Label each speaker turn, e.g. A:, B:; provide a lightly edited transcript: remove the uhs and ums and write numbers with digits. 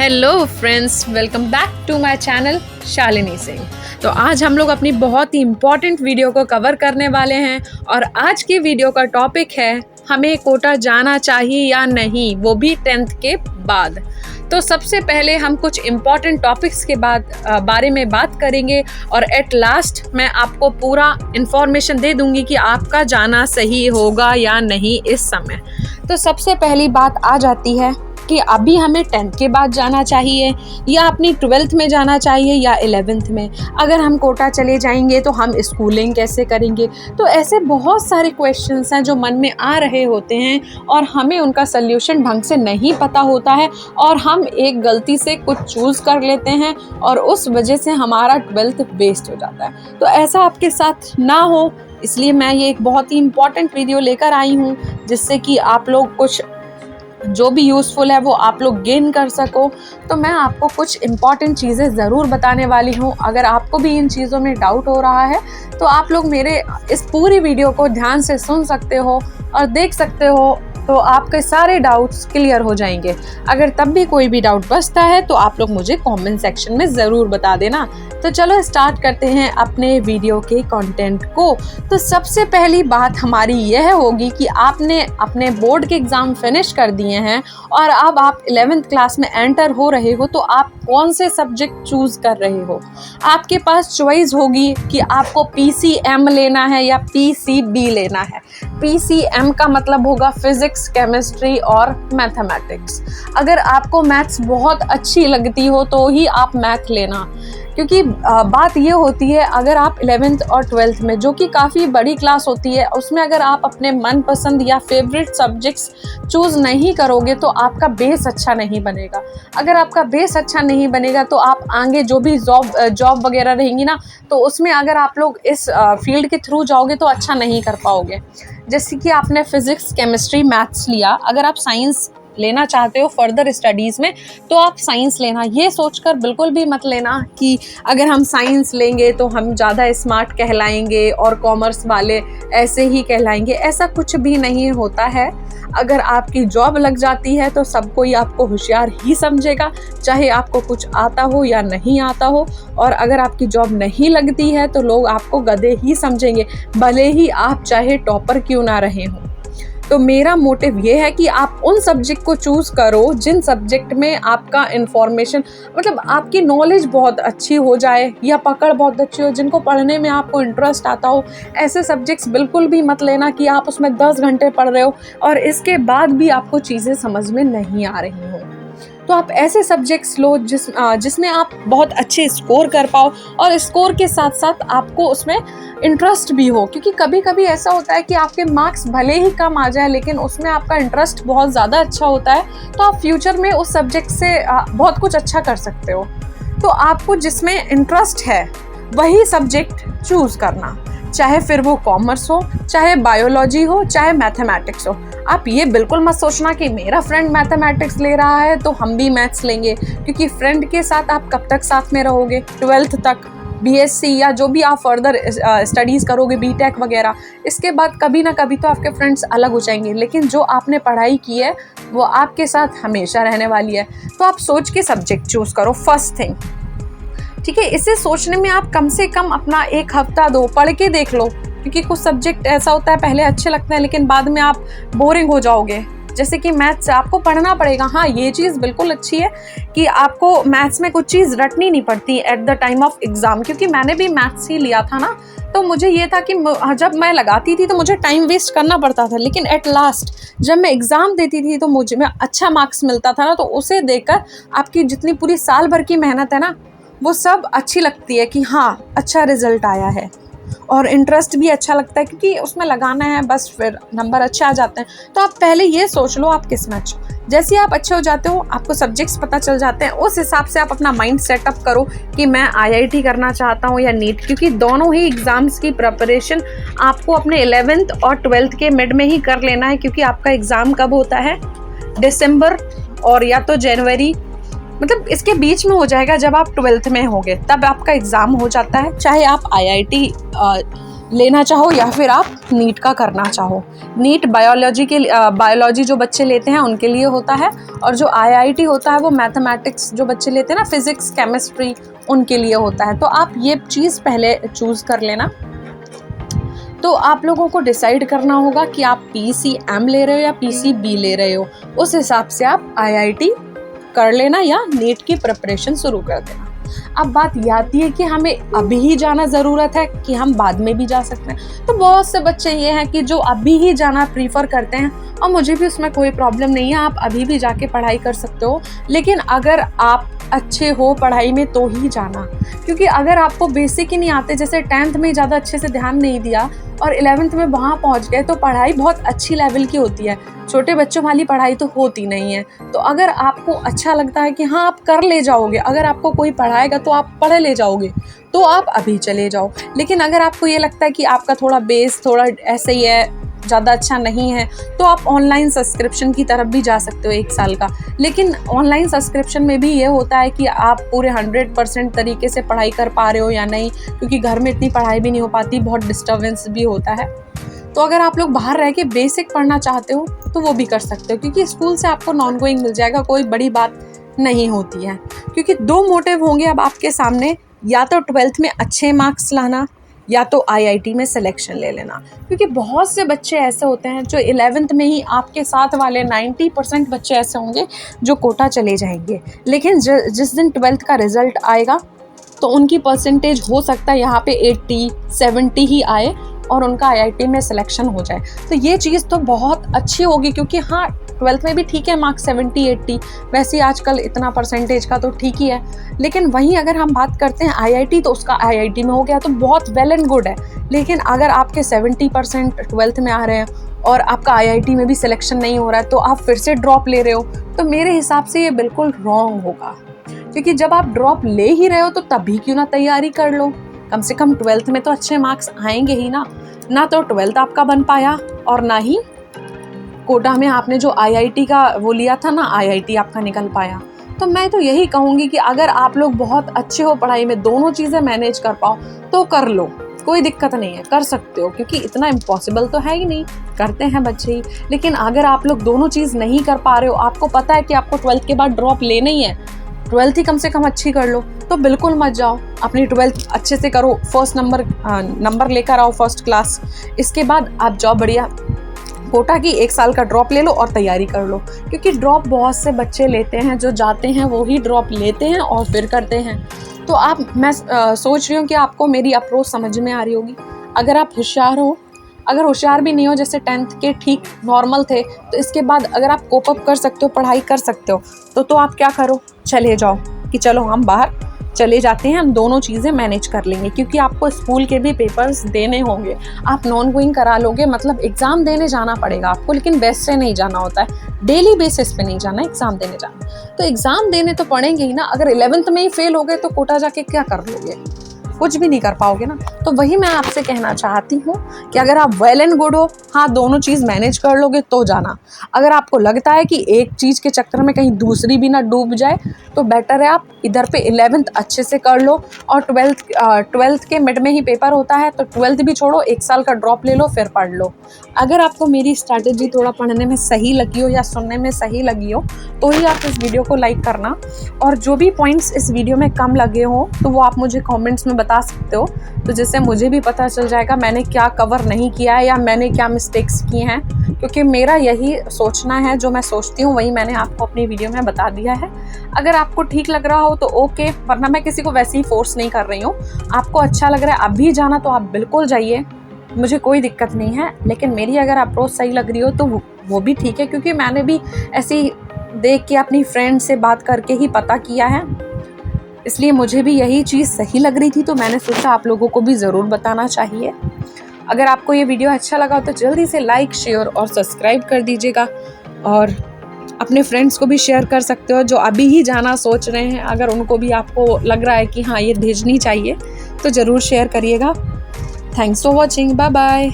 A: Hello friends, welcome back to my channel Shalini Singh. तो आज हम लोग अपनी बहुत ही इम्पॉर्टेंट वीडियो को कवर करने वाले हैं और आज की वीडियो का टॉपिक है हमें कोटा जाना चाहिए या नहीं, वो भी 10th के बाद। तो सबसे पहले हम कुछ इम्पॉर्टेंट टॉपिक्स के बारे में बात करेंगे और एट लास्ट मैं आपको पूरा इन्फॉर्मेशन दे दूंगी कि आपका जाना सही होगा या नहीं इस समय। तो सबसे पहली बात आ जाती है कि अभी हमें 10th के बाद जाना चाहिए या अपनी 12th में जाना चाहिए या 11th में। अगर हम कोटा चले जाएंगे तो हम स्कूलिंग कैसे करेंगे। तो ऐसे बहुत सारे क्वेश्चंस हैं जो मन में आ रहे होते हैं और हमें उनका सल्यूशन ढंग से नहीं पता होता है और हम एक गलती से कुछ चूज़ कर लेते हैं और उस वजह से हमारा 12th वेस्ट हो जाता है। तो ऐसा आपके साथ ना हो, इसलिए मैं ये एक बहुत ही इम्पॉर्टेंट वीडियो लेकर आई हूँ जिससे कि आप लोग कुछ जो भी यूज़फुल है वो आप लोग गेन कर सको। तो मैं आपको कुछ इम्पॉर्टेंट चीज़ें ज़रूर बताने वाली हूँ। अगर आपको भी इन चीज़ों में डाउट हो रहा है तो आप लोग मेरे इस पूरी वीडियो को ध्यान से सुन सकते हो और देख सकते हो, तो आपके सारे डाउट्स क्लियर हो जाएंगे। अगर तब भी कोई भी डाउट बचता है तो आप लोग मुझे कमेंट सेक्शन में ज़रूर बता देना। तो चलो स्टार्ट करते हैं अपने वीडियो के कंटेंट को। तो सबसे पहली बात हमारी यह होगी कि आपने अपने बोर्ड के एग्ज़ाम फिनिश कर दिए हैं और अब आप 11th क्लास में एंटर हो रहे हो, तो आप कौन से सब्जेक्ट चूज़ कर रहे हो। आपके पास चॉइस होगी कि आपको PCM लेना है या PCB लेना है। PCM का मतलब होगा फिजिक्स, केमिस्ट्री और मैथमेटिक्स। अगर आपको मैथ्स बहुत अच्छी लगती हो तो ही आप मैथ लेना, क्योंकि बात ये होती है अगर आप 11th और 12th में, जो कि काफ़ी बड़ी क्लास होती है, उसमें अगर आप अपने मनपसंद या फेवरेट सब्जेक्ट्स चूज़ नहीं करोगे तो आपका बेस अच्छा नहीं बनेगा। अगर आपका बेस अच्छा नहीं बनेगा तो आप आगे जो भी जॉब वगैरह रहेंगी ना, तो उसमें अगर आप लोग इस फील्ड के थ्रू जाओगे तो अच्छा नहीं कर पाओगे। जैसे कि आपने फिजिक्स, केमिस्ट्री, मैथ्स लिया, अगर आप साइंस लेना चाहते हो फर्दर स्टडीज़ में तो आप साइंस लेना। ये सोचकर बिल्कुल भी मत लेना कि अगर हम साइंस लेंगे तो हम ज़्यादा स्मार्ट कहलाएंगे और कॉमर्स वाले ऐसे ही कहलाएंगे। ऐसा कुछ भी नहीं होता है। अगर आपकी जॉब लग जाती है तो सब कोई आपको होशियार ही समझेगा, चाहे आपको कुछ आता हो या नहीं आता हो। और अगर आपकी जॉब नहीं लगती है तो लोग आपको गधे ही समझेंगे, भले ही आप चाहे टॉपर क्यों ना रहे हों। तो मेरा मोटिव ये है कि आप उन सब्जेक्ट को चूज़ करो जिन सब्जेक्ट में आपका इन्फॉर्मेशन, मतलब आपकी नॉलेज बहुत अच्छी हो जाए या पकड़ बहुत अच्छी हो, जिनको पढ़ने में आपको इंटरेस्ट आता हो। ऐसे सब्जेक्ट्स बिल्कुल भी मत लेना कि आप उसमें 10 घंटे पढ़ रहे हो और इसके बाद भी आपको चीज़ें समझ में नहीं आ रही हों। तो आप ऐसे सब्जेक्ट्स लो जिसमें आप बहुत अच्छे स्कोर कर पाओ और स्कोर के साथ साथ आपको उसमें इंटरेस्ट भी हो, क्योंकि कभी कभी ऐसा होता है कि आपके मार्क्स भले ही कम आ जाए लेकिन उसमें आपका इंटरेस्ट बहुत ज़्यादा अच्छा होता है, तो आप फ्यूचर में उस सब्जेक्ट से बहुत कुछ अच्छा कर सकते हो। तो आपको जिसमें इंटरेस्ट है वही सब्जेक्ट चूज़ करना, चाहे फिर वो कॉमर्स हो, चाहे बायोलॉजी हो, चाहे मैथमेटिक्स हो। आप ये बिल्कुल मत सोचना कि मेरा फ्रेंड मैथमेटिक्स ले रहा है तो हम भी मैथ्स लेंगे, क्योंकि फ्रेंड के साथ आप कब तक साथ में रहोगे, 12th तक, BSc या जो भी आप फर्दर स्टडीज़ करोगे, BTech वगैरह। इसके बाद कभी ना कभी तो आपके फ्रेंड्स अलग हो जाएंगे, लेकिन जो आपने पढ़ाई की है वो आपके साथ हमेशा रहने वाली है। तो आप सोच के सब्जेक्ट चूज़ करो, फर्स्ट थिंग, ठीक है। इसे सोचने में आप कम से कम अपना 1 हफ्ता दो, पढ़ के देख लो, क्योंकि कुछ सब्जेक्ट ऐसा होता है पहले अच्छे लगते हैं लेकिन बाद में आप बोरिंग हो जाओगे। जैसे कि मैथ्स आपको पढ़ना पड़ेगा। हाँ, ये चीज़ बिल्कुल अच्छी है कि आपको मैथ्स में कुछ चीज़ रटनी नहीं पड़ती at the time of exam, क्योंकि मैंने भी मैथ्स ही लिया था ना, तो मुझे ये था कि जब मैं लगाती थी तो मुझे टाइम वेस्ट करना पड़ता था, लेकिन एट लास्ट जब मैं एग्ज़ाम देती थी तो मुझे में अच्छा मार्क्स मिलता था ना, तो उसे देखकर आपकी जितनी पूरी साल भर की मेहनत है ना वो सब अच्छी लगती है कि हाँ अच्छा रिजल्ट आया है, और इंटरेस्ट भी अच्छा लगता है क्योंकि उसमें लगाना है, बस फिर नंबर अच्छे आ जाते हैं। तो आप पहले ये सोच लो आप किस में अच्छे हो। जैसे आप अच्छे हो जाते हो, आपको सब्जेक्ट्स पता चल जाते हैं, उस हिसाब से आप अपना माइंड सेटअप करो कि मैं IIT करना चाहता हूँ या नीट, क्योंकि दोनों ही एग्ज़ाम्स की प्रिपरेशन आपको अपने 11th और 12th के मिड में ही कर लेना है, क्योंकि आपका एग्ज़ाम कब होता है, दिसंबर और या तो जनवरी, मतलब इसके बीच में हो जाएगा। जब आप 12th में होगे तब आपका एग्ज़ाम हो जाता है। चाहे आप IIT लेना चाहो या फिर आप नीट का करना चाहो। नीट बायोलॉजी जो बच्चे लेते हैं उनके लिए होता है, और जो IIT होता है वो मैथमेटिक्स जो बच्चे लेते हैं ना, फिज़िक्स केमिस्ट्री, उनके लिए होता है। तो आप ये चीज़ पहले चूज़ कर लेना। तो आप लोगों को डिसाइड करना होगा कि आप PCM ले रहे हो या PCB ले रहे हो, उस हिसाब से आप IIT कर लेना या नीट की प्रिपरेशन शुरू कर देना। अब बात ये आती है कि हमें अभी ही जाना ज़रूरत है कि हम बाद में भी जा सकते हैं। तो बहुत से बच्चे ये हैं कि जो अभी ही जाना प्रीफर करते हैं, और मुझे भी उसमें कोई प्रॉब्लम नहीं है, आप अभी भी जाके पढ़ाई कर सकते हो। लेकिन अगर आप अच्छे हो पढ़ाई में तो ही जाना, क्योंकि अगर आपको बेसिक ही नहीं आते, जैसे 10th में ज़्यादा अच्छे से ध्यान नहीं दिया और 11th में वहाँ पहुँच गए, तो पढ़ाई बहुत अच्छी लेवल की होती है, छोटे बच्चों वाली पढ़ाई तो होती नहीं है। तो अगर आपको अच्छा लगता है कि हाँ आप कर ले जाओगे, अगर आपको कोई पढ़ाएगा तो आप पढ़ ले जाओगे, तो आप अभी चले जाओ। लेकिन अगर आपको ये लगता है कि आपका थोड़ा बेस थोड़ा ऐसे ही है, ज़्यादा अच्छा नहीं है, तो आप ऑनलाइन सब्सक्रिप्शन की तरफ भी जा सकते हो 1 साल का। लेकिन ऑनलाइन सब्सक्रिप्शन में भी ये होता है कि आप पूरे 100% तरीके से पढ़ाई कर पा रहे हो या नहीं, क्योंकि घर में इतनी पढ़ाई भी नहीं हो पाती, बहुत डिस्टर्बेंस भी होता है। तो अगर आप लोग बाहर रह के बेसिक पढ़ना चाहते हो तो वो भी कर सकते हो, क्योंकि स्कूल से आपको नॉन गोइंग मिल जाएगा, कोई बड़ी बात नहीं होती है। क्योंकि 2 मोटिव होंगे अब आपके सामने, या तो 12th में अच्छे मार्क्स लाना या तो IIT में सिलेक्शन ले लेना। क्योंकि बहुत से बच्चे ऐसे होते हैं जो 11th में ही, आपके साथ वाले 90% बच्चे ऐसे होंगे जो कोटा चले जाएंगे, लेकिन जिस दिन 12th का रिज़ल्ट आएगा तो उनकी परसेंटेज हो सकता है यहाँ पे 80-70 ही आए और उनका IIT में सिलेक्शन हो जाए। तो ये चीज़ तो बहुत अच्छी होगी, क्योंकि हाँ 12th में भी ठीक है मार्क्स 70-80, वैसे ही आजकल इतना परसेंटेज का तो ठीक ही है। लेकिन वहीं अगर हम बात करते हैं IIT, तो उसका IIT में हो गया तो बहुत वेल एंड गुड है। लेकिन अगर आपके 70% 12th में आ रहे हैं और आपका IIT में भी सिलेक्शन नहीं हो रहा है, तो आप फिर से ड्रॉप ले रहे हो, तो मेरे हिसाब से ये बिल्कुल रॉन्ग होगा। क्योंकि जब आप ड्रॉप ले ही रहे हो तो तभी क्यों ना तैयारी कर लो, कम से कम 12th में तो अच्छे मार्क्स आएंगे ही ना तो 12th आपका बन पाया और ना ही कोटा में आपने जो IIT का वो लिया था ना, IIT आपका निकल पाया। तो मैं तो यही कहूँगी कि अगर आप लोग बहुत अच्छे हो पढ़ाई में, दोनों चीज़ें मैनेज कर पाओ तो कर लो, कोई दिक्कत नहीं है, कर सकते हो, क्योंकि इतना इम्पॉसिबल तो है ही नहीं, करते हैं बच्चे ही। लेकिन अगर आप लोग दोनों चीज़ नहीं कर पा रहे हो, आपको पता है कि आपको 12th के बाद ड्रॉप लेना ही है, 12th ही कम से कम अच्छी कर लो, तो बिल्कुल मत जाओ, अपनी 12th अच्छे से करो, फर्स्ट नंबर लेकर आओ, फर्स्ट क्लास। इसके बाद आप जाओ बढ़िया कोटा की 1 साल का ड्रॉप ले लो और तैयारी कर लो। क्योंकि ड्रॉप बहुत से बच्चे लेते हैं, जो जाते हैं वो ही ड्रॉप लेते हैं और फिर करते हैं। तो मैं सोच रही हूँ कि आपको मेरी अप्रोच समझ में आ रही होगी। अगर आप होशियार हो, अगर होशियार भी नहीं हो, जैसे 10th के ठीक नॉर्मल थे, तो इसके बाद अगर आप कोप अप कर सकते हो, पढ़ाई कर सकते हो, तो आप क्या करो, चले जाओ कि चलो हम बाहर चले जाते हैं, हम दोनों चीज़ें मैनेज कर लेंगे। क्योंकि आपको स्कूल के भी पेपर्स देने होंगे, आप नॉन गोइंग करा लोगे, मतलब एग्ज़ाम देने जाना पड़ेगा आपको, लेकिन बेस से नहीं जाना होता है, डेली बेसिस पे नहीं जाना, एग्ज़ाम देने जाना। तो एग्ज़ाम देने तो पड़ेंगे ही ना। अगर 11th में ही फेल हो गए तो कोटा जाके क्या कर लोगे, कुछ भी नहीं कर पाओगे ना। तो वही मैं आपसे कहना चाहती हूँ कि अगर आप वेल एंड गुड हो, हाँ दोनों चीज़ मैनेज कर लोगे तो जाना। अगर आपको लगता है कि एक चीज़ के चक्कर में कहीं दूसरी भी ना डूब जाए, तो बेटर है आप इधर पे 11th अच्छे से कर लो, और 12th के मिड में ही पेपर होता है, तो 12th भी छोड़ो, 1 साल का ड्रॉप ले लो, फिर पढ़ लो। अगर आपको मेरी स्ट्रैटेजी थोड़ा पढ़ने में सही लगी हो या सुनने में सही लगी हो, तो ही आप इस वीडियो को लाइक करना, और जो भी पॉइंट्स इस वीडियो में कम लगे हो तो वो आप मुझे कमेंट्स में बता सकते हो, तो जिससे मुझे भी पता चल जाएगा मैंने क्या कवर नहीं किया है या मैंने क्या मिस्टेक्स किए हैं। क्योंकि मेरा यही सोचना है, जो मैं सोचती हूँ वही मैंने आपको अपनी वीडियो में बता दिया है। अगर आपको ठीक लग रहा हो तो ओके, वरना मैं किसी को वैसे ही फोर्स नहीं कर रही हूँ। आपको अच्छा लग रहा है अभी जाना तो आप बिल्कुल जाइए, मुझे कोई दिक्कत नहीं है। लेकिन मेरी अगर अप्रोच सही लग रही हो तो वो भी ठीक है, क्योंकि मैंने भी ऐसे ही देख के अपनी फ्रेंड से बात करके ही पता किया है, इसलिए मुझे भी यही चीज़ सही लग रही थी, तो मैंने सोचा आप लोगों को भी ज़रूर बताना चाहिए। अगर आपको ये वीडियो अच्छा लगा तो जल्दी से लाइक, शेयर और सब्सक्राइब कर दीजिएगा, और अपने फ्रेंड्स को भी शेयर कर सकते हो जो अभी ही जाना सोच रहे हैं। अगर उनको भी आपको लग रहा है कि हाँ ये भेजनी चाहिए, तो ज़रूर शेयर करिएगा। Thanks for watching, bye bye.